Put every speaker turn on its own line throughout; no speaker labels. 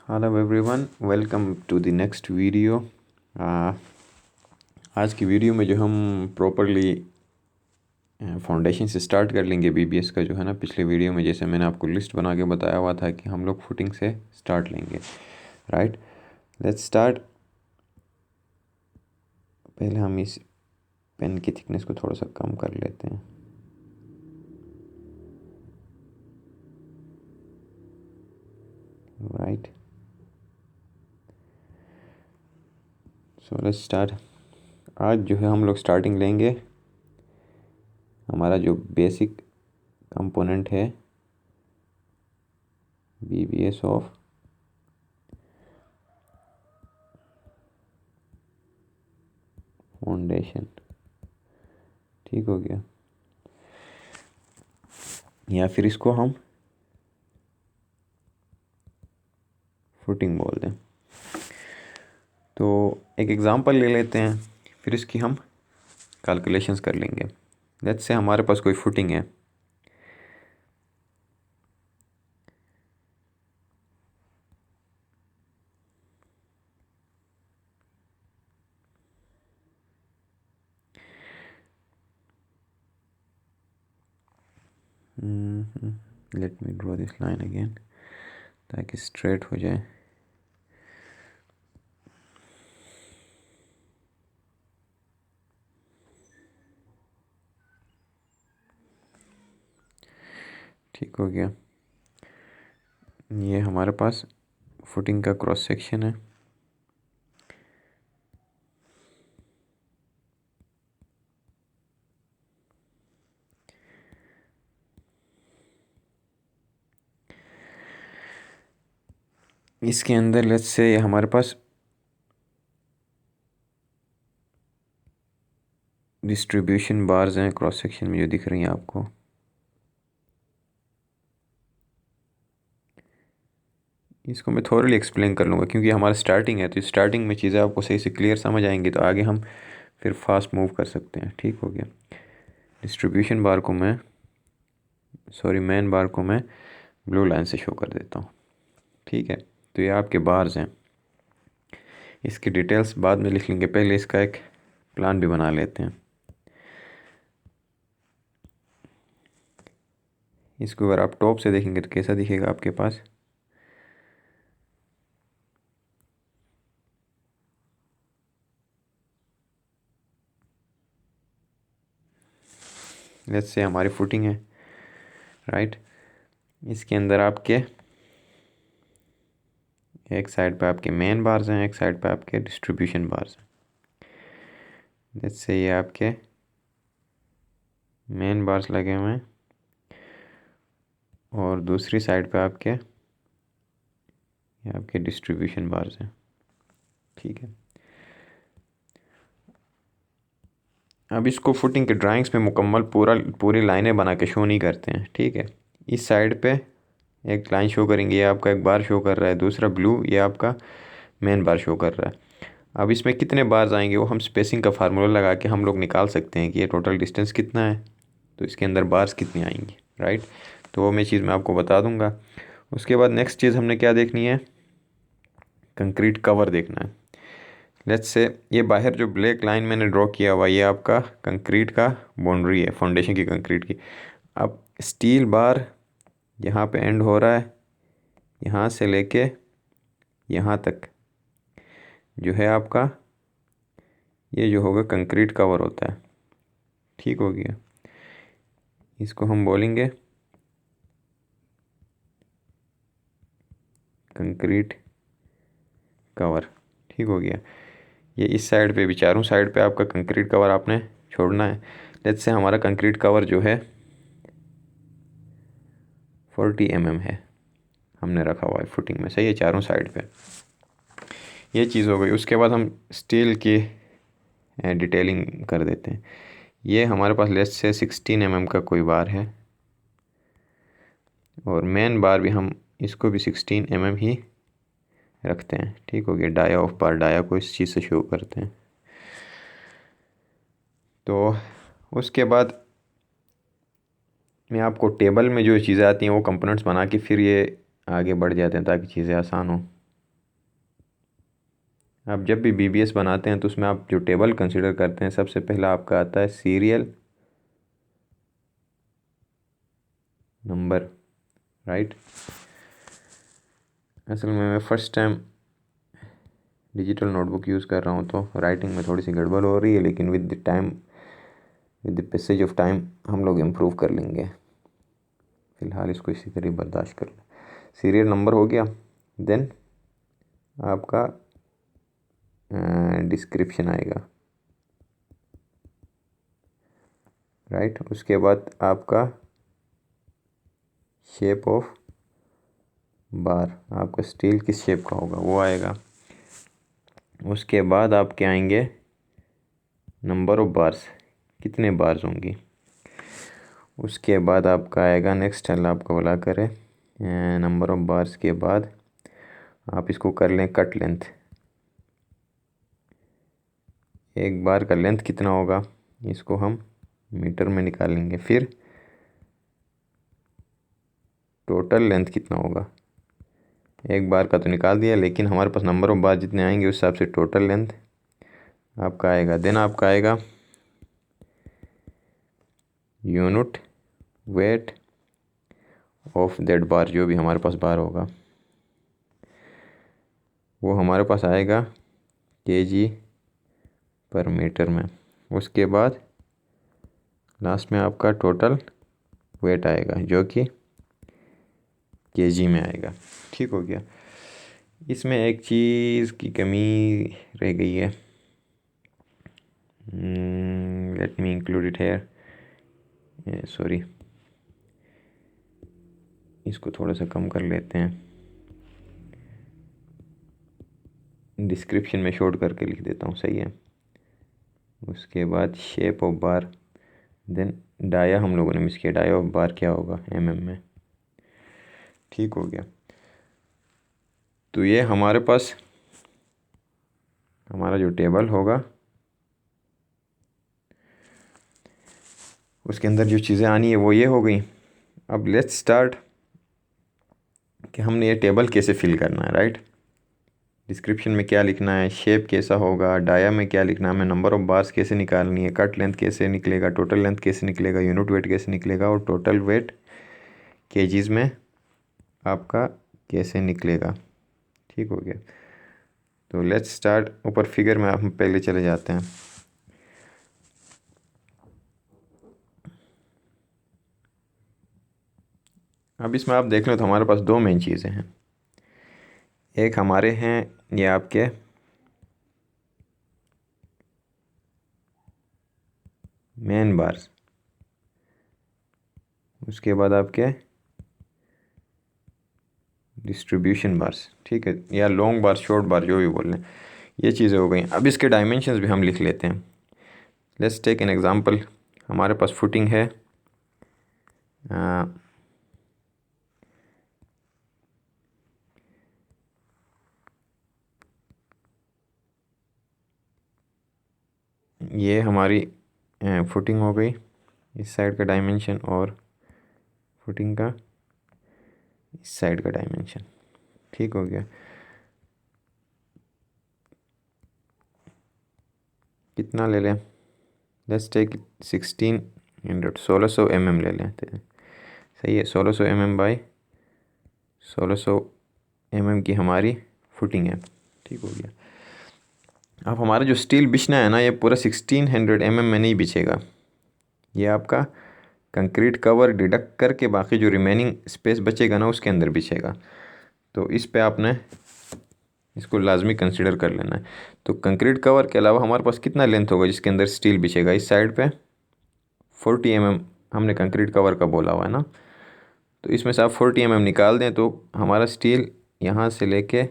Hello everyone, welcome to the next video. आज की video में जो हम प्रॉपरली फाउंडेशन से स्टार्ट कर लेंगे बीबीएस का, जो है ना। पिछले वीडियो में जैसे मैंने आपको लिस्ट बना के बताया हुआ था कि हम लोग फुटिंग से स्टार्ट लेंगे, राइट। Let's start. पहले हम इस पेन की थिकनेस को थोड़ा सा कम कर लेते हैं। Right, so let's start. आज जो है हम लोग स्टार्टिंग लेंगे, हमारा जो बेसिक कंपोनेंट है बीबीएस ऑफ फाउंडेशन। ठीक हो गया, या फिर इसको हम फुटिंग बोल दें। तो एक एग्ज़ाम्पल ले लेते हैं, फिर इसकी हम कैलकुलेशंस कर लेंगे। लेट्स से हमारे पास कोई फुटिंग है। Let me draw this line again ताकि स्ट्रेट हो जाए। ठीक हो गया, ये हमारे पास फुटिंग का क्रॉस सेक्शन है। इसके अंदर लेट्स से हमारे पास डिस्ट्रीब्यूशन बार्स हैं क्रॉस सेक्शन में जो दिख रही हैं आपको। इसको मैं थोड़ी एक्सप्लेन कर लूँगा क्योंकि हमारा स्टार्टिंग है, तो स्टार्टिंग में चीज़ें आपको सही से क्लियर समझ आएंगी तो आगे हम फिर फास्ट मूव कर सकते हैं। ठीक हो गया, डिस्ट्रीब्यूशन बार को मैं मेन बार को मैं ब्लू लाइन से शो कर देता हूँ। ठीक है, तो ये आपके बार्स हैं। इसकी डिटेल्स बाद में लिख लेंगे, पहले इसका एक प्लान भी बना लेते हैं। इसको अगर आप टॉप से देखेंगे तो कैसा दिखेगा आपके पास। लेट्स से हमारी फुटिंग है, राइट। इसके अंदर आपके एक साइड पे आपके मेन बार्स हैं, एक साइड पे आपके डिस्ट्रीब्यूशन बार्स हैं। लेट्स से ये आपके मेन बार्स लगे हुए हैं और दूसरी साइड पे आपके ये आपके डिस्ट्रीब्यूशन बार्स हैं। ठीक है, अब इसको फुटिंग के ड्राइंग्स में मुकम्मल पूरी लाइनें बना के शो नहीं करते हैं। ठीक है, इस साइड पे एक लाइन शो करेंगे, ये आपका एक बार शो कर रहा है, दूसरा ब्लू ये आपका मेन बार शो कर रहा है। अब इसमें कितने बार्स आएंगे वो हम स्पेसिंग का फार्मूला लगा के हम लोग निकाल सकते हैं कि ये टोटल डिस्टेंस कितना है, तो इसके अंदर बार्स कितनी आएंगी, राइट। तो वो मैं आपको बता दूंगा। उसके बाद नेक्स्ट चीज़ हमने क्या देखनी है, कंक्रीट कवर देखना है। लेट्स से ये बाहर जो ब्लैक लाइन मैंने ड्रॉ किया हुआ ये आपका कंक्रीट का बाउंड्री है, फाउंडेशन की कंक्रीट की। अब स्टील बार यहाँ पे एंड हो रहा है, यहाँ से लेके यहाँ तक जो है आपका ये जो होगा कंक्रीट कवर होता है। ठीक हो गया, इसको हम बोलेंगे कंक्रीट कवर। ठीक हो गया, ये इस साइड पे भी चारों साइड पे आपका कंक्रीट कवर आपने छोड़ना है। लेट्स से हमारा कंक्रीट कवर जो है 40 mm है, हमने रखा हुआ है फुटिंग में, सही है, चारों साइड पे। ये चीज़ हो गई। उसके बाद हम स्टील की डिटेलिंग कर देते हैं। ये हमारे पास लेट्स से 16 mm का कोई बार है और मेन बार भी हम इसको भी 16 mm ही रखते हैं। ठीक हो गया, डाया ऑफ बार, डाया को इस चीज़ से शो करते हैं। तो उसके बाद मैं आपको टेबल में जो चीज़ें आती हैं वो कंपोनेंट्स बना के फिर ये आगे बढ़ जाते हैं ताकि चीज़ें आसान हो। आप जब भी BBS बनाते हैं तो उसमें आप जो टेबल कंसिडर करते हैं, सबसे पहला आपका आता है सीरियल नंबर, राइट। असल में मैं first time digital notebook use कर रहा हूँ तो राइटिंग में थोड़ी सी गड़बड़ हो रही है, लेकिन with the time, with the passage of time हम लोग इम्प्रूव कर लेंगे। फ़िलहाल इसको इसी तरह बर्दाश्त कर लें। सीरियल नंबर हो गया, देन आपका डिस्क्रिप्शन आएगा, राइट। उसके बाद आपका शेप ऑफ बार, आपका स्टील किस शेप का होगा वो आएगा। उसके बाद आपके आएंगे नंबर ऑफ बार्स, कितने बार्स होंगी। उसके बाद आपका आएगा नेक्स्ट, अल्लाह आपका भला करे, नंबर ऑफ बार्स के बाद आप इसको कर लें कट लेंथ, एक बार का लेंथ कितना होगा इसको हम मीटर में निकालेंगे। फिर टोटल लेंथ कितना होगा, एक बार का तो निकाल दिया, लेकिन हमारे पास नंबर ऑफ बार जितने आएंगे उस हिसाब से टोटल लेंथ आपका आएगा। देन आपका आएगा यूनिट वेट ऑफ दैट बार, जो भी हमारे पास बार होगा वो हमारे पास आएगा kg पर मीटर में। उसके बाद लास्ट में आपका टोटल वेट आएगा जो कि kg में आएगा। ठीक हो गया। इसमें एक चीज़ की कमी रह गई है, let me include it here, sorry, इसको थोड़ा सा कम कर लेते हैं, डिस्क्रिप्शन में शॉर्ट करके लिख देता हूँ, सही है। उसके बाद shape of bar, then dia हम लोगों ने मिस किया, डाया ऑफ बार क्या होगा में। ठीक हो गया। तो ये हमारे पास हमारा जो टेबल होगा उसके अंदर जो चीज़ें आनी है वो ये हो गई। अब लेट्स स्टार्ट कि हमने ये टेबल कैसे फिल करना है, राइट। डिस्क्रिप्शन में क्या लिखना है, शेप कैसा होगा, डाया में क्या लिखना है, हमें नंबर ऑफ बार्स कैसे निकालनी है, कट लेंथ कैसे निकलेगा, टोटल लेंथ कैसे निकलेगा, यूनिट वेट कैसे निकलेगा, और टोटल वेट केजीज़ में आपका कैसे निकलेगा। ठीक हो गया। तो लेट्स स्टार्ट, ऊपर फिगर में हम पहले चले जाते हैं। अब इसमें आप देख लो तो हमारे पास दो मेन चीज़ें हैं। एक हमारे हैं ये आपके मेन बार्स, उसके बाद आपके डिस्ट्रीब्यूशन बार्स, ठीक है, या लॉन्ग बार शॉर्ट बार जो भी बोल लें, ये चीज़ें हो गई। अब इसके डायमेंशंस भी हम लिख लेते हैं। Let's take an example. हमारे पास फुटिंग है ये हमारी फुटिंग हो गई, इस साइड का डायमेंशन, और फुटिंग का इस साइड का डायमेंशन। ठीक हो गया। कितना ले लें, लेट्स टेक 1600, 1600 mm ले लेते हैं, सही है। 1600 mm बाई 1600 mm की हमारी फुटिंग है। ठीक हो गया। अब हमारा जो स्टील बिछना है ना, ये पूरा 1600 mm में नहीं बिछेगा, ये आपका कंक्रीट कवर डिडक्ट करके बाकी जो रिमेनिंग स्पेस बचेगा ना उसके अंदर बिछेगा। तो इस पे आपने इसको लाजमी कंसिडर कर लेना है। तो कंक्रीट कवर के अलावा हमारे पास कितना लेंथ होगा जिसके अंदर स्टील बिछेगा, इस साइड पे 40 mm हमने कंक्रीट कवर का बोला हुआ है ना। तो इसमें से आप 40 mm निकाल दें तो हमारा स्टील यहाँ से लेके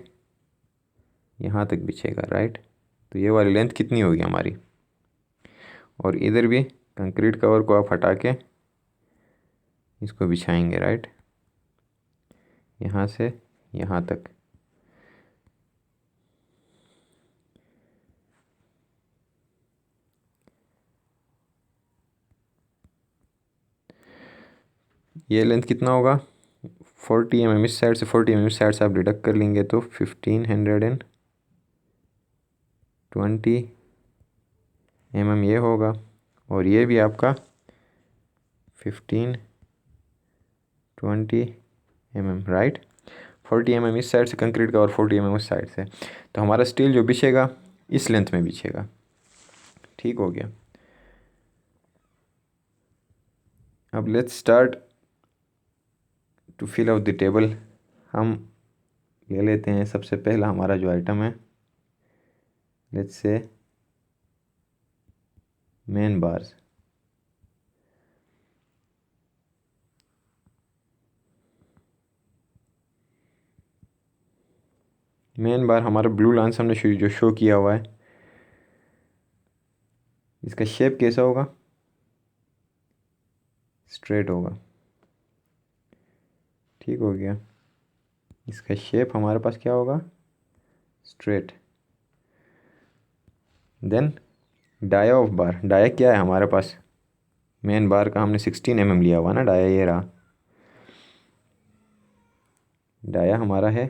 यहाँ तक बिछेगा, राइट। तो ये वाली लेंथ कितनी होगी हमारी, और इधर भी कंक्रीट कवर को आप हटा के इसको बिछाएंगे, राइट, यहाँ से यहाँ तक। ये लेंथ कितना होगा, 40 mm इस साइड से, 40 mm इस साइड से आप डिडक्ट कर लेंगे तो 1500 20 mm ये होगा, और ये भी आपका 15 20 mm, राइट। 40 mm इस साइड से कंक्रीट का और 40 mm उस साइड से। तो हमारा स्टील जो बिछेगा इस लेंथ में बिछेगा। ठीक हो गया। अब let's start to fill out the table. हम ले लेते हैं सबसे पहला हमारा जो आइटम है, let's say main bars. Main बार हमारा ब्लू लाइन से हमने जो शो किया हुआ है, इसका शेप कैसा होगा? स्ट्रेट होगा। ठीक हो गया। इसका शेप हमारे पास क्या होगा? Straight. Then dia of bar. Dia क्या है हमारे पास? मेन बार का हमने 16 mm लिया हुआ ना, डाया ये रहा। डाया हमारा है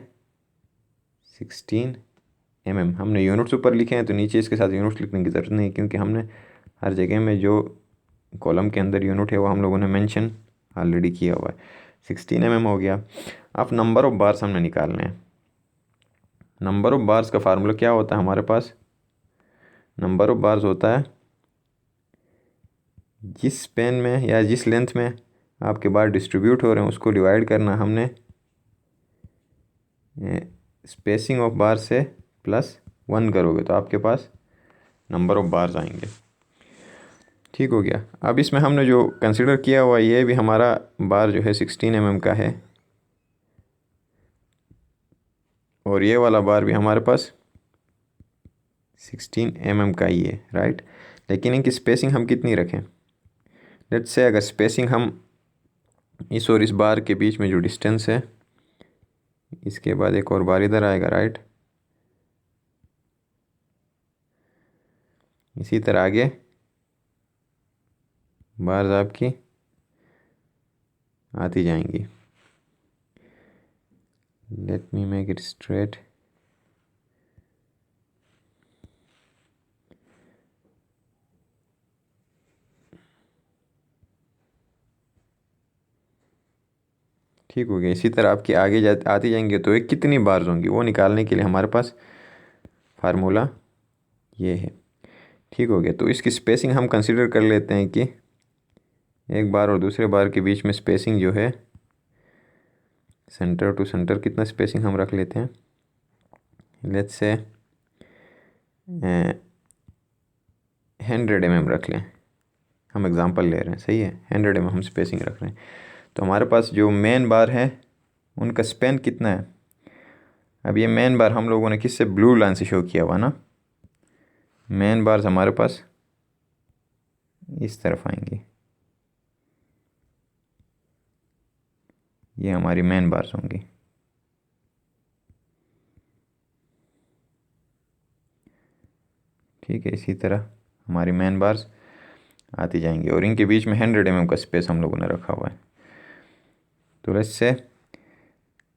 16 mm। हमने यूनिट्स ऊपर लिखे हैं तो नीचे इसके साथ यूनिट्स लिखने की ज़रूरत नहीं, क्योंकि हमने हर जगह में जो कॉलम के अंदर यूनिट है वो हम लोगों ने मेंशन ऑलरेडी किया हुआ है। 16 mm हो गया। अब नंबर ऑफ़ बार्स हमने निकालने हैं। नंबर ऑफ़ बार्स का फार्मूला क्या होता है हमारे पास? नंबर ऑफ़ बार्स होता है जिस पेन में या जिस लेंथ में आपके बार डिस्ट्रीब्यूट हो रहे हैं उसको डिवाइड करना हमने स्पेसिंग ऑफ बार से +1 करोगे तो आपके पास नंबर ऑफ़ बार्स आएंगे। ठीक हो गया। अब इसमें हमने जो कंसिडर किया हुआ ये भी हमारा बार जो है 16 mm का है, और ये वाला बार भी हमारे पास 16 mm का ही है, राइट। लेकिन इनकी स्पेसिंग हम कितनी रखें? लेट्स से अगर स्पेसिंग हम इस और इस बार के बीच में जो डिस्टेंस है, इसके बाद एक और बार इधर आएगा, राइट। इसी तरह आगे बार्स आपकी आती जाएंगी। Let me make it straight. ठीक हो गया। इसी तरह आपकी आगे आती जाएंगी तो ये कितनी बार्स होंगी वो निकालने के लिए हमारे पास फार्मूला ये है। ठीक हो गया। तो इसकी स्पेसिंग हम कंसिडर कर लेते हैं कि एक बार और दूसरे बार के बीच में स्पेसिंग जो है, सेंटर टू सेंटर कितना स्पेसिंग हम रख लेते हैं? लेट्स से 100 mm रख लें। हम एग्जांपल ले रहे हैं, सही है। 100 mm हम स्पेसिंग रख रहे हैं। तो हमारे पास जो मेन बार है उनका स्पेन कितना है? अब ये मेन बार हम लोगों ने किससे? ब्लू लाइन से शो किया हुआ ना। मेन बार्स हमारे पास इस तरफ आएंगी, ये हमारी मेन बार्स होंगी। ठीक है। इसी तरह हमारी मेन बार्स आती जाएंगी और इनके बीच में 100 mm का स्पेस हम लोगों ने रखा हुआ है। तो लेट्स से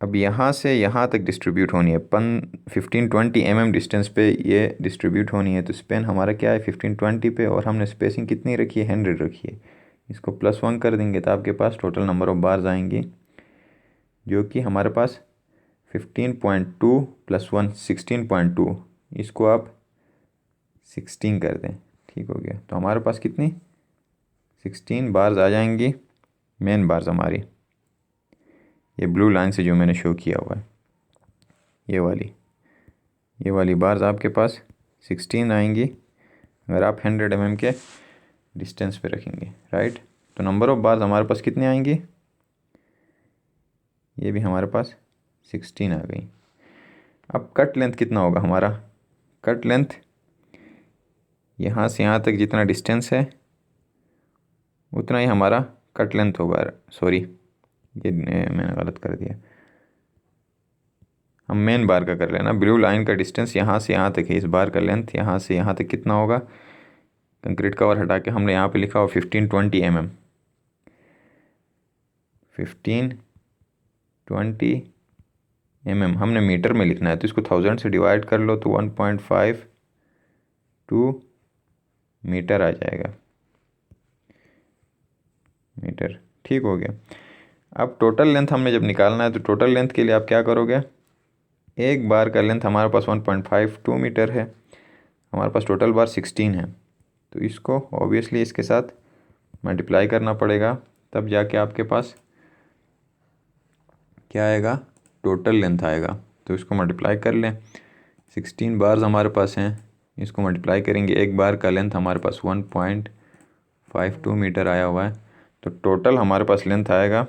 अब यहाँ से यहाँ तक डिस्ट्रीब्यूट होनी है 15-20 mm डिस्टेंस पे ये डिस्ट्रीब्यूट होनी है। तो स्पेन हमारा क्या है? 15-20 पे, और हमने स्पेसिंग कितनी रखी है? 100 रखी है। इसको +1 कर देंगे तो आपके पास टोटल नंबर ऑफ़ बार्स आएंगी, जो कि हमारे पास 15.2 + 1 16.2। इसको आप 16 कर दें। ठीक हो गया। तो हमारे पास कितनी 16 बार्स आ जाएंगी। मेन बार्स हमारी ये ब्लू लाइन से जो मैंने शो किया हुआ है, ये वाली बार्स आपके पास 16 आएंगी अगर आप 100 mm के डिस्टेंस पे रखेंगे, राइट। तो नंबर ऑफ़ बार्स हमारे पास कितने आएंगी? ये भी हमारे पास 16 आ गई। अब कट लेंथ कितना होगा हमारा? कट लेंथ यहाँ से यहाँ तक जितना डिस्टेंस है उतना ही हमारा कट लेंथ होगा। सॉरी, ये मैंने गलत कर दिया। हम मेन बार का कर लेना। ब्लू लाइन का डिस्टेंस यहाँ से यहाँ तक है। इस बार का लेंथ यहाँ से यहाँ तक कितना होगा? कंक्रीट कवर हटा के हमने यहाँ पे लिखा हो 15-20 mm। 15-20 mm हमने मीटर में लिखना है, तो इसको 1000 से डिवाइड कर लो तो 1.5 मीटर आ जाएगा, मीटर। ठीक हो गया। अब टोटल लेंथ हमने जब निकालना है तो टोटल लेंथ के लिए आप क्या करोगे, एक बार का लेंथ हमारे पास 1.52 मीटर है, हमारे पास टोटल बार 16 है, तो इसको ऑब्वियसली इसके साथ मल्टीप्लाई करना पड़ेगा, तब जाके आपके पास क्या आएगा, टोटल लेंथ आएगा। तो इसको मल्टीप्लाई कर लें, 16 बार्स हमारे पास हैं, इसको मल्टीप्लाई करेंगे, एक बार का लेंथ हमारे पास 1.52 मीटर आया हुआ है, तो टोटल हमारे पास लेंथ आएगा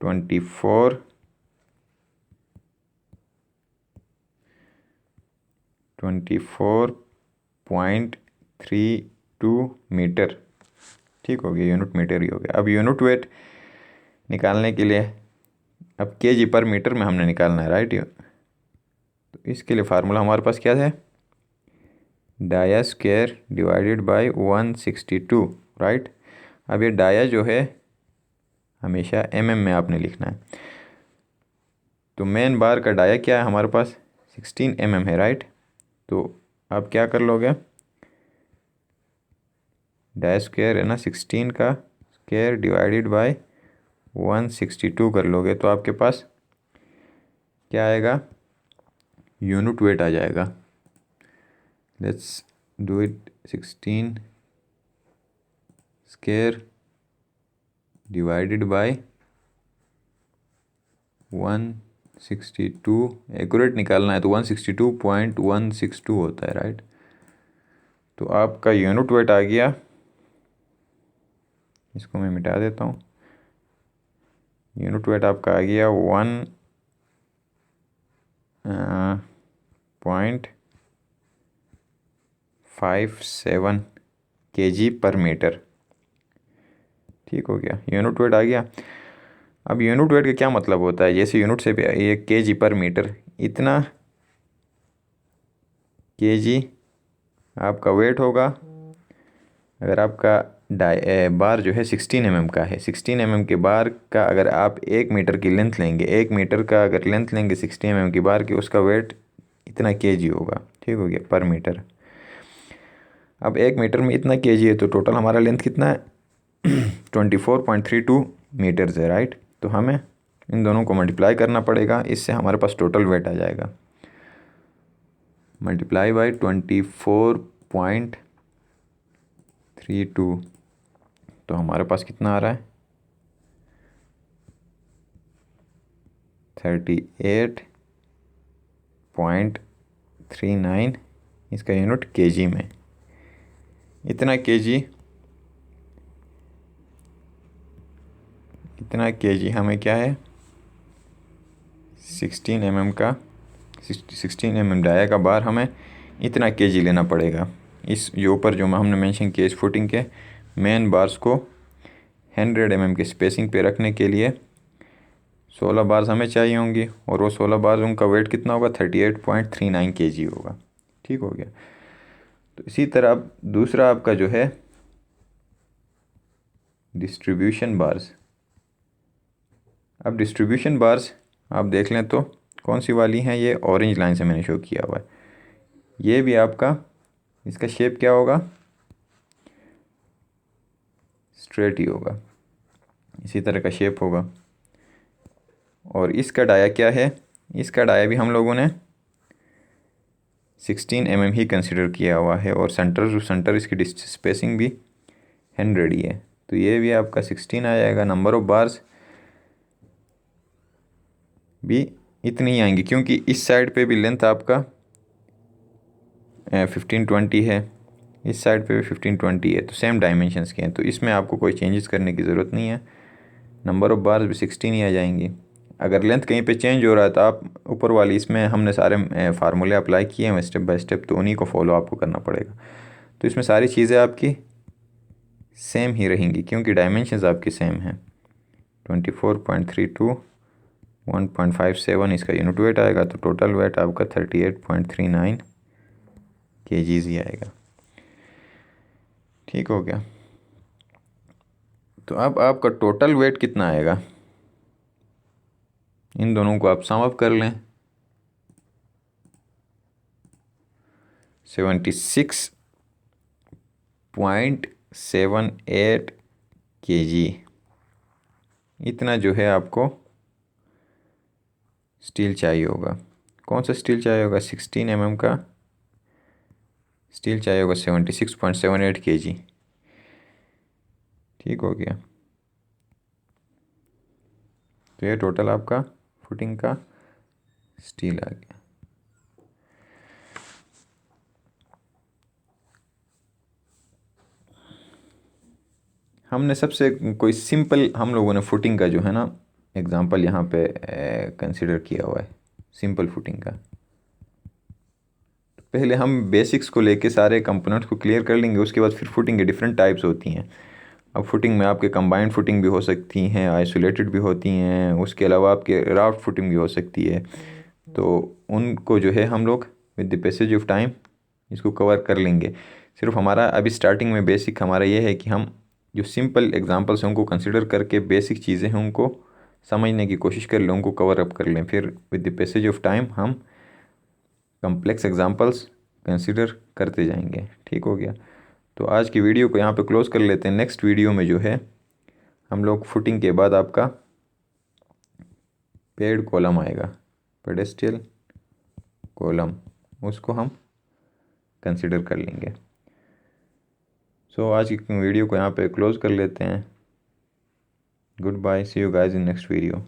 24.32 मीटर। ठीक हो गया, यूनिट मीटर ही हो गया। अब यूनिट वेट निकालने के लिए अब केजी पर मीटर में हमने निकालना है, राइट। तो इसके लिए फार्मूला हमारे पास क्या है, dia square divided by 162, right. अब ये डाया जो है हमेशा एमएम में आपने लिखना है, तो मेन बार का डाया क्या है हमारे पास 16 mm है, राइट। तो आप क्या कर लोगे, डाया स्क्वायर है ना 16 का स्क्वायर डिवाइडेड बाय 162 कर लोगे, तो आपके पास क्या आएगा, यूनिट वेट आ जाएगा। Let's do it, 16 square divided by 162, accurate निकालना है तो 162.162 होता है, राइट। तो आपका यूनिट वेट आ गया, इसको मैं मिटा देता हूँ, यूनिट वेट आपका आ गया 1.57 kg पर मीटर। ठीक हो गया, यूनिट वेट आ गया। अब यूनिट वेट का क्या मतलब होता है, जैसे यूनिट से भी ये केजी पर मीटर, इतना केजी आपका वेट होगा। अगर आपका बार जो है 16 mm का है, 16 mm के बार का अगर आप 1 मीटर की लेंथ लेंगे, 1 मीटर का अगर लेंथ लेंगे 16 mm की बार की, उसका वेट इतना केजी होगा। ठीक हो गया, पर मीटर। अब 1 मीटर में इतना केजी है, तो टोटल हमारा लेंथ कितना है 24.32 मीटर्स है, राइट। तो हमें इन दोनों को मल्टीप्लाई करना पड़ेगा, इससे हमारे पास टोटल वेट आ जाएगा, मल्टीप्लाई बाय 24.32, तो हमारे पास कितना आ रहा है 38.39, इसका यूनिट केजी में। इतना केजी हमें क्या है 16 mm का 16 mm डाया का बार हमें इतना केजी लेना पड़ेगा। इस जो ऊपर जो हमने मेंशन किया, इस फुटिंग के मेन बार्स को 100 mm के स्पेसिंग पे रखने के लिए 16 बार्स हमें चाहिए होंगी, और वो 16 बार्स उनका वेट कितना होगा 38.39 kg होगा। ठीक हो गया। तो इसी तरह अब दूसरा आपका जो है डिस्ट्रीब्यूशन बार्स। अब डिस्ट्रीब्यूशन बार्स आप देख लें तो कौन सी वाली हैं, ये ऑरेंज लाइन से मैंने शो किया हुआ है। ये भी आपका, इसका शेप क्या होगा, स्ट्रेट ही होगा, इसी तरह का शेप होगा। और इसका डाया क्या है, इसका डाया भी हम लोगों ने 16 mm ही कंसिडर किया हुआ है, और सेंटर इसकी स्पेसिंग भी 100 ही है, तो ये भी आपका 16 आ जाएगा। नंबर ऑफ बार्स भी इतनी ही आएंगी, क्योंकि इस साइड पे भी लेंथ आपका 1520 है, इस साइड पे भी 1520 है, तो सेम डायमेंशंस के हैं, तो इसमें आपको कोई चेंजेस करने की ज़रूरत नहीं है। नंबर ऑफ बार्स भी 16 ही आ जाएंगी। अगर लेंथ कहीं पे चेंज हो रहा है तो आप ऊपर वाली, इसमें हमने सारे फार्मूले अप्लाई किए हैं स्टेप बाय स्टेप, तो उन्हीं को फॉलो आपको करना पड़ेगा। तो इसमें सारी चीज़ें आपकी सेम ही रहेंगी, क्योंकि डायमेंशंस आपकी सेम हैं। 24.32 1.57 इसका यूनिट वेट आएगा, तो टोटल वेट आपका 38.39 kgs ही आएगा। ठीक हो गया। तो अब आपका टोटल वेट कितना आएगा, इन दोनों को आप सम अप कर लें। 76.78 kg, इतना जो है आपको स्टील चाहिए होगा। कौन सा स्टील चाहिए होगा? 16 mm का स्टील चाहिए होगा, 76.78 kg। ठीक हो गया। तो ये टोटल आपका फुटिंग का स्टील आ गया। हमने सबसे कोई सिंपल हम लोगों ने फुटिंग का जो है ना एग्जांपल यहाँ पे कंसिडर किया हुआ है, सिंपल फुटिंग का। पहले हम बेसिक्स को लेके सारे कंपोनेंट्स को क्लियर कर लेंगे, उसके बाद फिर फुटिंग के डिफरेंट टाइप्स होती हैं। अब फुटिंग में आपके कंबाइंड फुटिंग भी हो सकती हैं, आइसोलेटेड भी होती हैं, उसके अलावा आपके राफ्ट फुटिंग भी हो सकती है। तो उनको जो है हम लोग with the passage of time इसको कवर कर लेंगे। सिर्फ हमारा अभी स्टार्टिंग में बेसिक हमारा ये है कि हम जो सिंपल एग्जांपल्स हैं उनको कंसिडर करके बेसिक चीज़ें हैं उनको समझने की कोशिश कर लें, उनको कवर अप कर लें। फिर with the passage of time हम कम्प्लेक्स एग्जांपल्स कंसिडर करते जाएंगे। ठीक हो गया। तो आज की वीडियो को यहाँ पे क्लोज़ कर लेते हैं। नेक्स्ट वीडियो में जो है हम लोग फुटिंग के बाद आपका पेड कॉलम आएगा, पेडेस्ट्रियल कॉलम, उसको हम कंसिडर कर लेंगे। सो आज की वीडियो को यहाँ पे क्लोज़ कर लेते हैं। Goodbye, see you guys in next video.